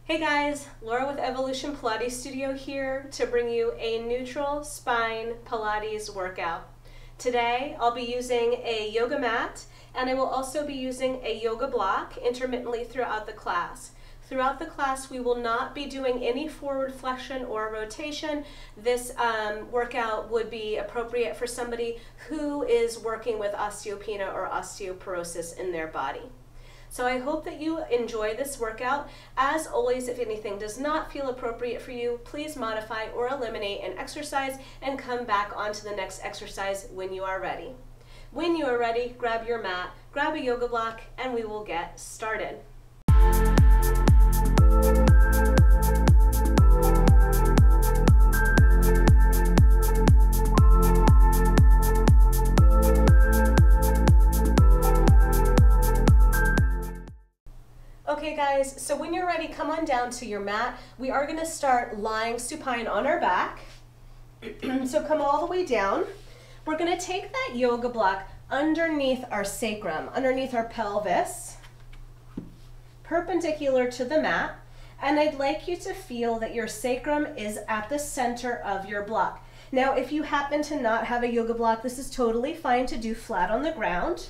Hey guys, Laura with Evolution Pilates Studio here to bring you a neutral spine Pilates workout. Today I'll be using a yoga mat and I will also be using a yoga block intermittently throughout the class. Throughout the class we will not be doing any forward flexion or rotation. This workout would be appropriate for somebody who is working with osteopenia or osteoporosis in their body. So I hope that you enjoy this workout. As always, if anything does not feel appropriate for you, please modify or eliminate an exercise and come back onto the next exercise when you are ready. When you are ready, grab your mat, grab a yoga block, and we will get started. Okay guys, so when you're ready, come on down to your mat. We are going to start lying supine on our back. So come all the way down. We're going to take that yoga block underneath our sacrum, underneath our pelvis, perpendicular to the mat. And I'd like you to feel that your sacrum is at the center of your block. Now, if you happen to not have a yoga block, this is totally fine to do flat on the ground.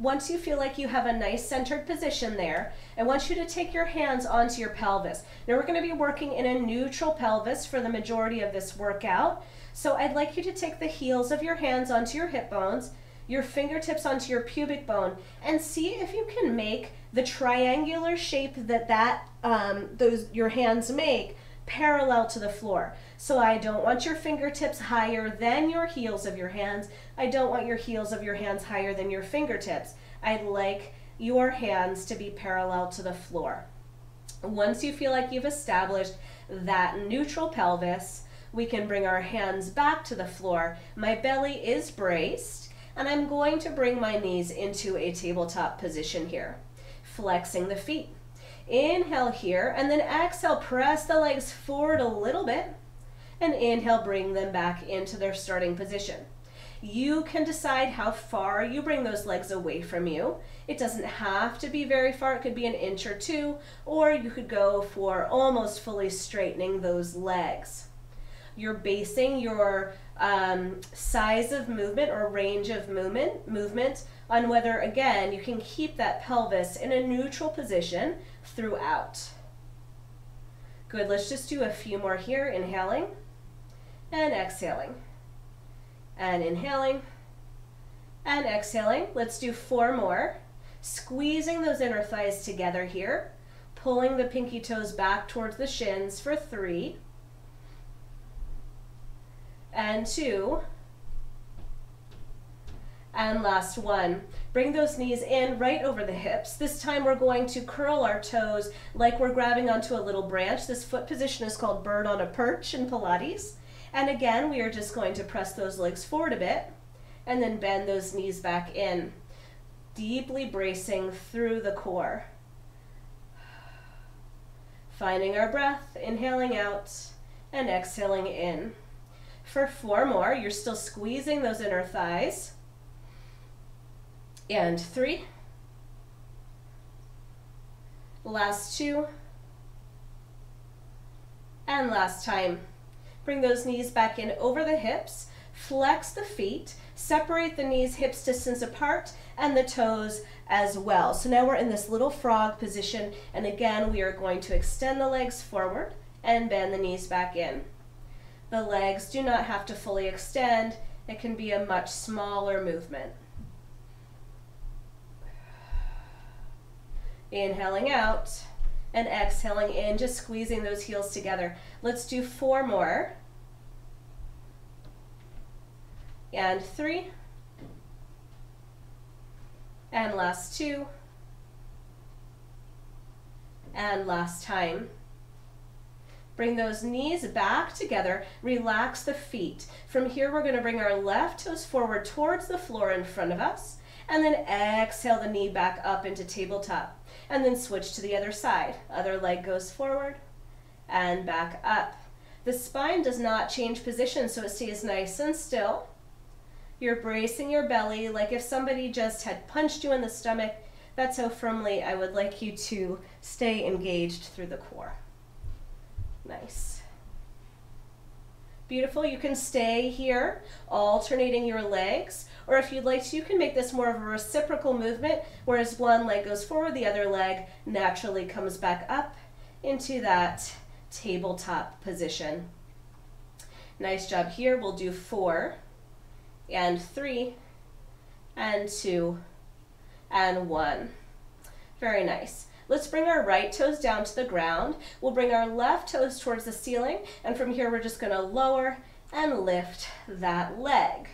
Once you feel like you have a nice centered position there, I want you to take your hands onto your pelvis. Now we're going to be working in a neutral pelvis for the majority of this workout. So I'd like you to take the heels of your hands onto your hip bones, your fingertips onto your pubic bone, and see if you can make the triangular shape that your hands make parallel to the floor. So I don't want your fingertips higher than your heels of your hands. I don't want your heels of your hands higher than your fingertips. I'd like your hands to be parallel to the floor. Once you feel like you've established that neutral pelvis, we can bring our hands back to the floor. My belly is braced, and I'm going to bring my knees into a tabletop position here, flexing the feet. Inhale here, and then exhale, press the legs forward a little bit, and inhale, bring them back into their starting position. You can decide how far you bring those legs away from you. It doesn't have to be very far. It could be an inch or two, or you could go for almost fully straightening those legs. You're basing your size of movement or range of movement on whether, again, you can keep that pelvis in a neutral position throughout. Good, let's just do a few more here, inhaling and exhaling, and inhaling and exhaling. Let's do 4 more, squeezing those inner thighs together here, pulling the pinky toes back towards the shins for 3, and 2, and last 1. Bring those knees in right over the hips. This time we're going to curl our toes like we're grabbing onto a little branch. This foot position is called bird on a perch in Pilates. And again, we are just going to press those legs forward a bit and then bend those knees back in, deeply bracing through the core. Finding our breath, inhaling out and exhaling in. For 4 more, you're still squeezing those inner thighs. And 3. Last 2. And last time. Bring those knees back in over the hips. Flex the feet. Separate the knees hips distance apart and the toes as well. So now we're in this little frog position. And again, we are going to extend the legs forward and bend the knees back in. The legs do not have to fully extend. It can be a much smaller movement. Inhaling out and exhaling in, just squeezing those heels together. Let's do 4 more. And 3. And last 2. And last time. Bring those knees back together, relax the feet. From here we're going to bring our left toes forward towards the floor in front of us, and then exhale the knee back up into tabletop. And then switch to the other side. Other leg goes forward and back up. The spine does not change position, so it stays nice and still. You're bracing your belly like if somebody just had punched you in the stomach. That's how firmly I would like you to stay engaged through the core. Nice. Beautiful. You can stay here, alternating your legs, or if you'd like to, you can make this more of a reciprocal movement, whereas one leg goes forward, the other leg naturally comes back up into that tabletop position. Nice job here. We'll do 4 and 3 and 2 and 1. Very nice. Let's bring our right toes down to the ground. We'll bring our left toes towards the ceiling, and from here we're just going to lower and lift that leg.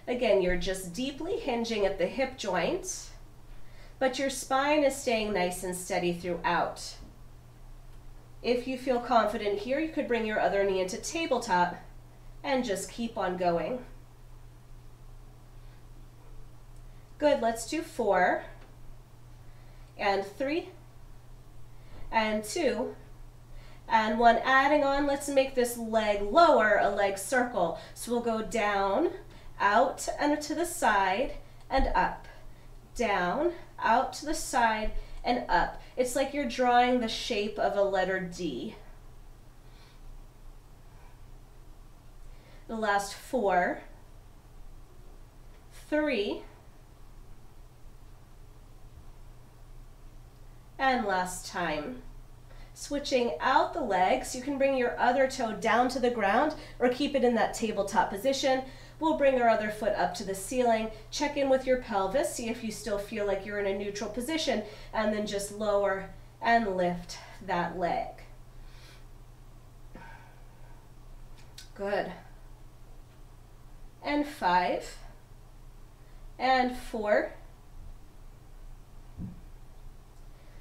Again, you're just deeply hinging at the hip joint, but your spine is staying nice and steady throughout. If you feel confident here, you could bring your other knee into tabletop and just keep on going. Good, let's do 4 and 3 and 2 and 1. Adding on, let's make this leg lower, a leg circle. So we'll go down, out and to the side and up. Down, out to the side and up. It's like you're drawing the shape of a letter D. The last 4, 3, and last time. Switching out the legs, you can bring your other toe down to the ground or keep it in that tabletop position. We'll bring our other foot up to the ceiling, check in with your pelvis, see if you still feel like you're in a neutral position, and then just lower and lift that leg. Good. And 5 and 4.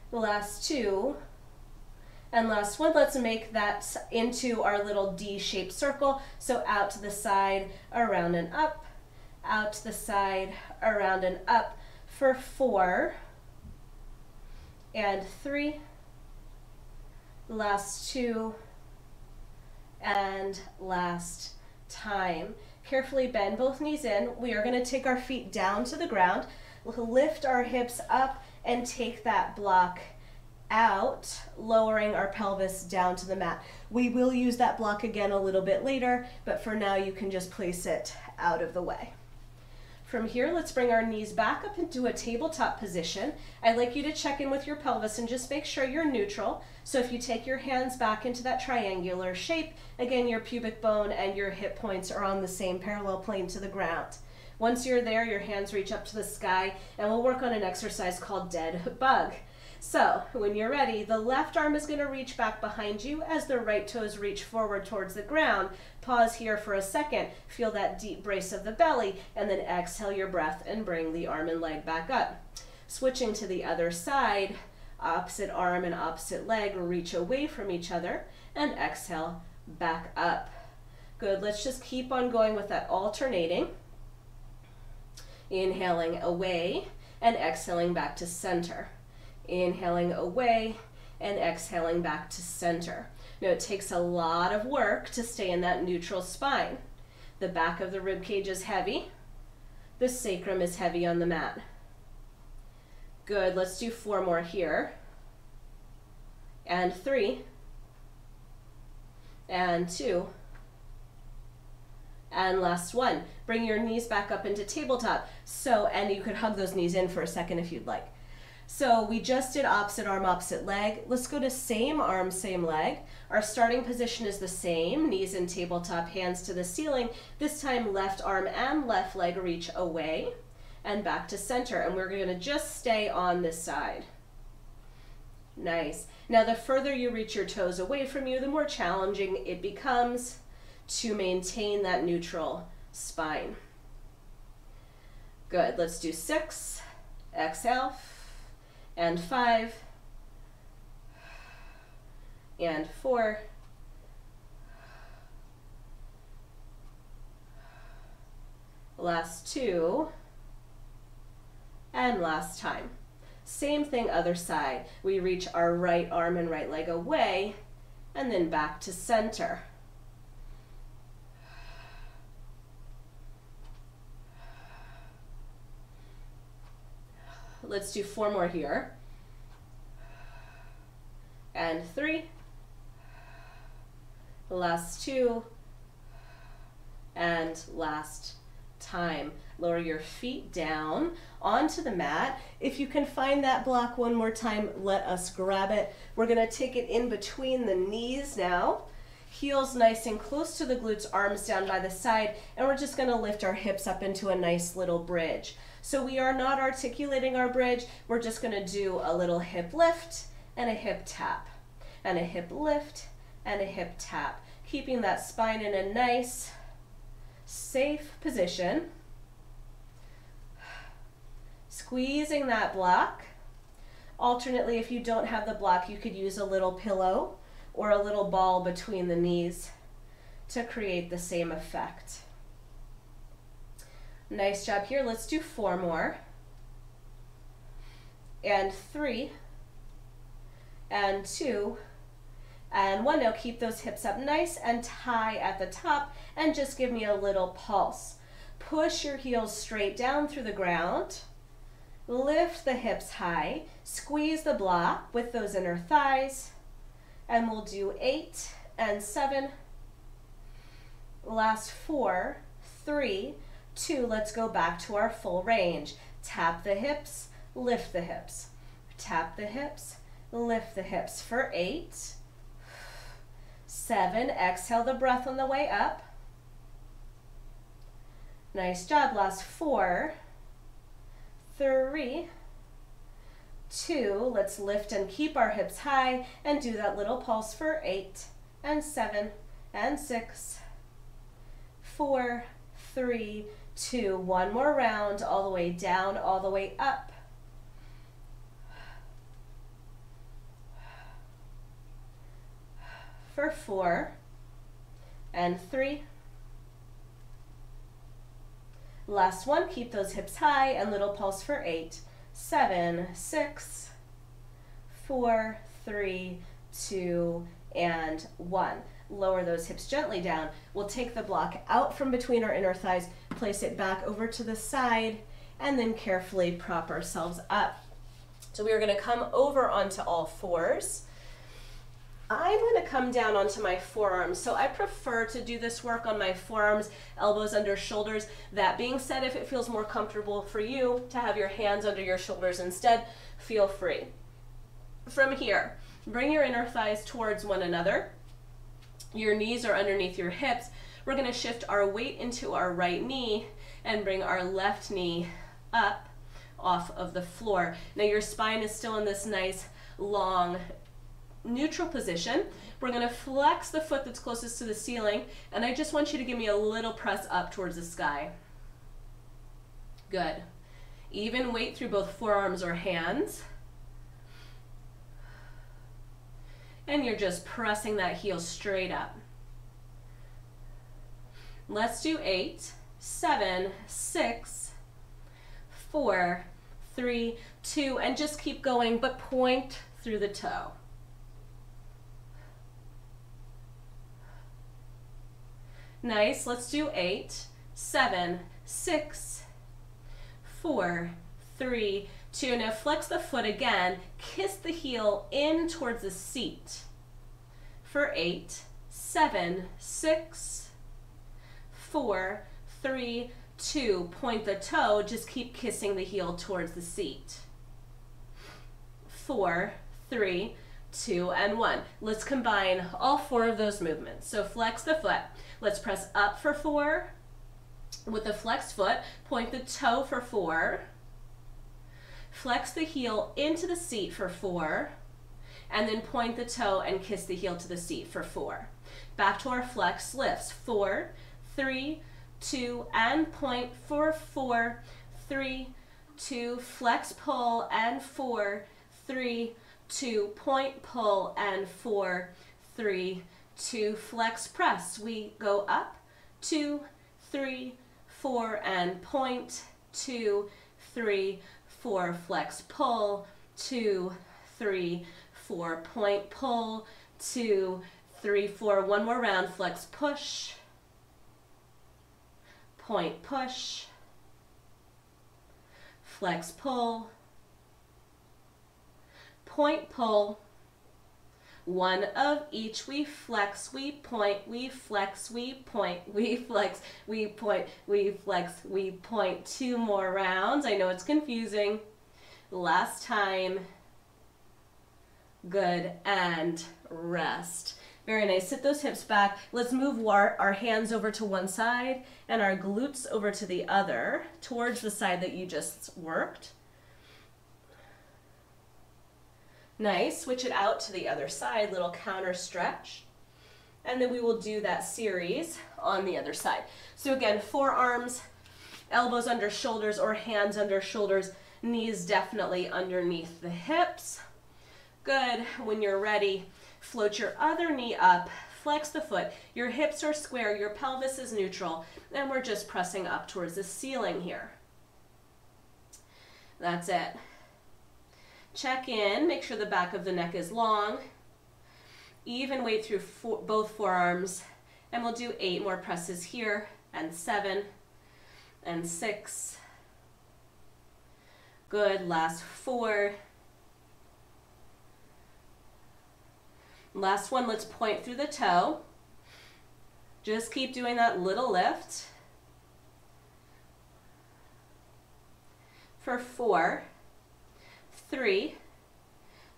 The last 2 and last 1. Let's make that into our little D-shaped circle. So out to the side, around and up, out to the side, around and up for 4 and 3. Last 2 and last time. Carefully bend both knees in. We are going to take our feet down to the ground, lift our hips up, and take that block out, lowering our pelvis down to the mat. We will use that block again a little bit later, but for now you can just place it out of the way. From here, let's bring our knees back up into a tabletop position. I'd like you to check in with your pelvis and just make sure you're neutral. So if you take your hands back into that triangular shape, again, your pubic bone and your hip points are on the same parallel plane to the ground. Once you're there, your hands reach up to the sky, and we'll work on an exercise called dead bug. So when you're ready, the left arm is going to reach back behind you as the right toes reach forward towards the ground. Pause here for a second, feel that deep brace of the belly, and then exhale your breath and bring the arm and leg back up. Switching to the other side, opposite arm and opposite leg reach away from each other, and exhale back up. Good, let's just keep on going with that alternating. Inhaling away and exhaling back to center. Inhaling away and exhaling back to center. Now it takes a lot of work to stay in that neutral spine. The back of the rib cage is heavy. The sacrum is heavy on the mat. Good, let's do 4 more here. And 3. And 2. And last 1. Bring your knees back up into tabletop. And you could hug those knees in for a second if you'd like. So we just did opposite arm, opposite leg. Let's go to same arm, same leg. Our starting position is the same, knees in tabletop, hands to the ceiling. This time left arm and left leg reach away and back to center. And we're going to just stay on this side. Nice. Now the further you reach your toes away from you, the more challenging it becomes to maintain that neutral spine. Good, let's do 6, exhale, and 5, and 4, last 2, and last time. Same thing other side. We reach our right arm and right leg away, and then back to center. Let's do 4 more here. And 3. Last 2. And last time. Lower your feet down onto the mat. If you can find that block one more time, let us grab it. We're going to take it in between the knees now. Heels nice and close to the glutes, arms down by the side, and we're just going to lift our hips up into a nice little bridge. So we are not articulating our bridge. We're just going to do a little hip lift and a hip tap, and a hip lift and a hip tap, keeping that spine in a nice, safe position. Squeezing that block. Alternately, if you don't have the block, you could use a little pillow or a little ball between the knees to create the same effect. Nice job here. Let's do 4 more. And 3. And 2. And 1. Now keep those hips up nice and high at the top, and just give me a little pulse. Push your heels straight down through the ground. Lift the hips high. Squeeze the block with those inner thighs. And we'll do 8 and 7. Last 4, 3, 2. Let's go back to our full range. Tap the hips, lift the hips. Tap the hips, lift the hips for 8, 7. Exhale the breath on the way up. Nice job. Last 4, 3, 2. Let's lift and keep our hips high and do that little pulse for 8 and 7 and 6, 4, 3, 2. 1 more round, all the way down, all the way up. For 4 and 3. Last 1, keep those hips high and little pulse for 8, 7, 6, 4, 3, 2, and 1. Lower those hips gently down. We'll take the block out from between our inner thighs, place it back over to the side, and then carefully prop ourselves up. So we are going to come over onto all fours. I'm going to come down onto my forearms. So I prefer to do this work on my forearms, elbows under shoulders. That being said, if it feels more comfortable for you to have your hands under your shoulders instead, feel free. From here, bring your inner thighs towards one another. Your knees are underneath your hips. We're going to shift our weight into our right knee and bring our left knee up off of the floor. Now your spine is still in this nice, long, neutral position. We're going to flex the foot that's closest to the ceiling, and I just want you to give me a little press up towards the sky. Good. Even weight through both forearms or hands. And you're just pressing that heel straight up. Let's do 8, 7, 6, 4, 3, 2, and just keep going, but point through the toe. Nice. Let's do 8, 7, 6, 4, 3, 2. Now flex the foot again. Kiss the heel in towards the seat. For 8, 7, 6, 4, 3, 2. Point the toe. Just keep kissing the heel towards the seat. 4, 3, 2, and 1. Let's combine all 4 of those movements. So flex the foot. Let's press up for 4 with the flexed foot. Point the toe for 4. Flex the heel into the seat for 4. And then point the toe and kiss the heel to the seat for 4. Back to our flex lifts. 4, 3, 2, and point for 4, 3, 2. Flex, pull, and 4, 3, 2. Point, pull, and 4, 3, 2. Flex, press. We go up, 2, 3, 4, and point, 2, 3, 4. Flex, pull, 2, 3, 4. Point, pull, 2, 3, 4. One more round. Flex, push, point, push, flex, pull, point, pull. One of each. We flex, we point, we flex, we point, we flex, we point, we flex, we point. 2 more rounds. I know it's confusing. Last time. Good, and rest. Very nice. Sit those hips back. Let's move our hands over to one side and our glutes over to the other, towards the side that you just worked. Nice. Switch it out to the other side, little counter stretch. And then we will do that series on the other side. So again, forearms, elbows under shoulders or hands under shoulders, knees definitely underneath the hips. Good. When you're ready, float your other knee up, flex the foot. Your hips are square, your pelvis is neutral, and we're just pressing up towards the ceiling here. That's it. Check in, make sure the back of the neck is long. Even weight through both forearms, and we'll do 8 more presses here, and 7, and 6. Good, last 4. Last one, let's point through the toe. Just keep doing that little lift. For 4, 3,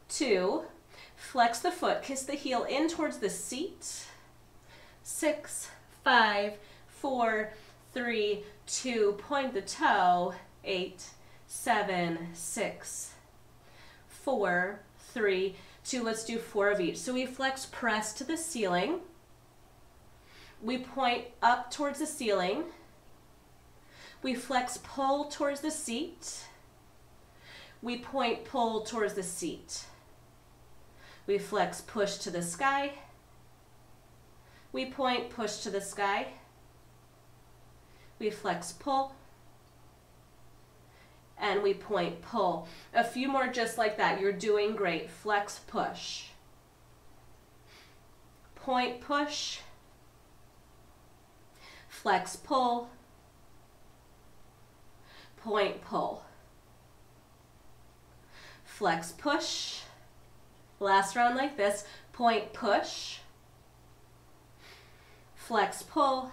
2, flex the foot, kiss the heel in towards the seat. 6, 5, 4, 3, 2, point the toe. 8, 7, 6, 4, 3, 2. Let's do 4 of each. So we flex, press to the ceiling. We point up towards the ceiling. We flex, pull towards the seat. We point, pull towards the seat. We flex, push to the sky. We point, push to the sky. We flex, pull. And we point, pull. A few more just like that. You're doing great. Flex, push. Point, push. Flex, pull. Point, pull. Flex, push. Last round like this. Point, push. Flex, pull.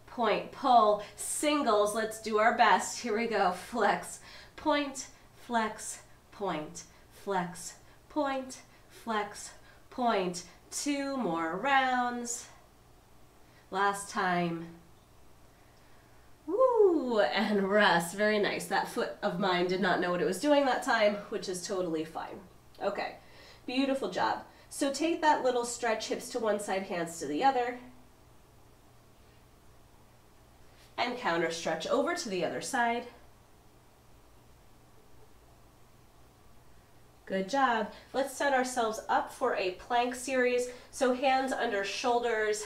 Point, pull. Singles, let's do our best. Here we go. Flex, point, flex, point, flex, point, flex, point. 2 more rounds. Last time. Woo, and rest. Very nice. That foot of mine did not know what it was doing that time, which is totally fine. Okay, beautiful job. So take that little stretch, hips to one side, hands to the other. And counter stretch over to the other side. Good job. Let's set ourselves up for a plank series. So hands under shoulders,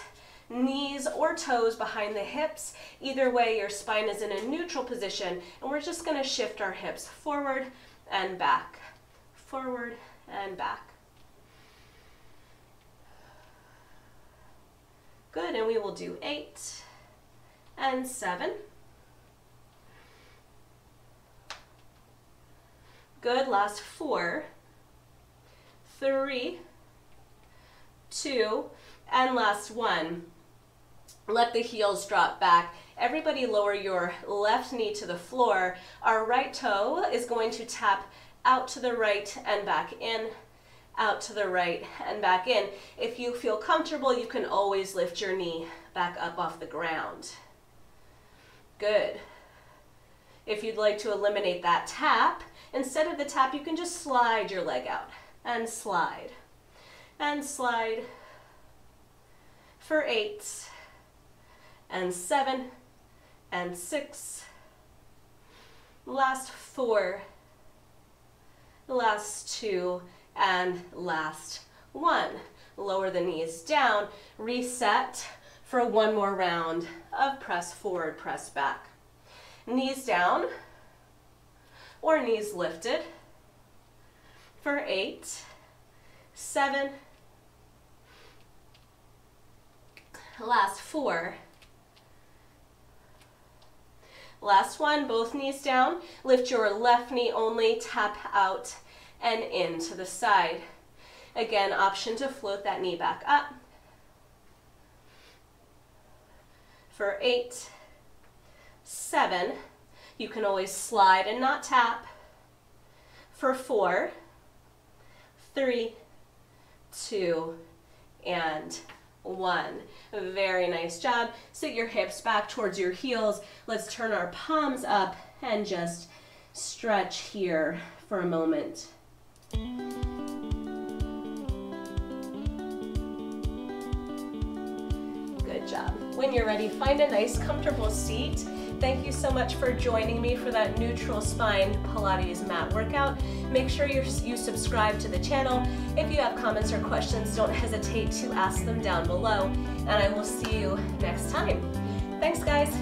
knees or toes behind the hips. Either way, your spine is in a neutral position, and we're just going to shift our hips forward and back, forward and back. Good, and we will do 8 and 7. Good, last 4, 3, 2, and last 1. Let the heels drop back. Everybody lower your left knee to the floor. Our right toe is going to tap out to the right and back in, out to the right and back in. If you feel comfortable, you can always lift your knee back up off the ground. Good. If you'd like to eliminate that tap, instead of the tap, you can just slide your leg out and slide and slide for 8 and 7 and 6, last 4, last 2, and last 1. Lower the knees down, reset for 1 more round of press forward, press back. Knees down or knees lifted for 8, 7, last 4, Last one, both knees down. Lift your left knee only, tap out and into the side. Again, option to float that knee back up. For 8, 7, you can always slide and not tap. For 4, 3, 2, and 1. Very nice job. Sit your hips back towards your heels. Let's turn our palms up and just stretch here for a moment. Good job. When you're ready, find a nice comfortable seat. Thank you so much for joining me for that neutral spine Pilates mat workout. Make sure you subscribe to the channel. If you have comments or questions, don't hesitate to ask them down below. And I will see you next time. Thanks, guys.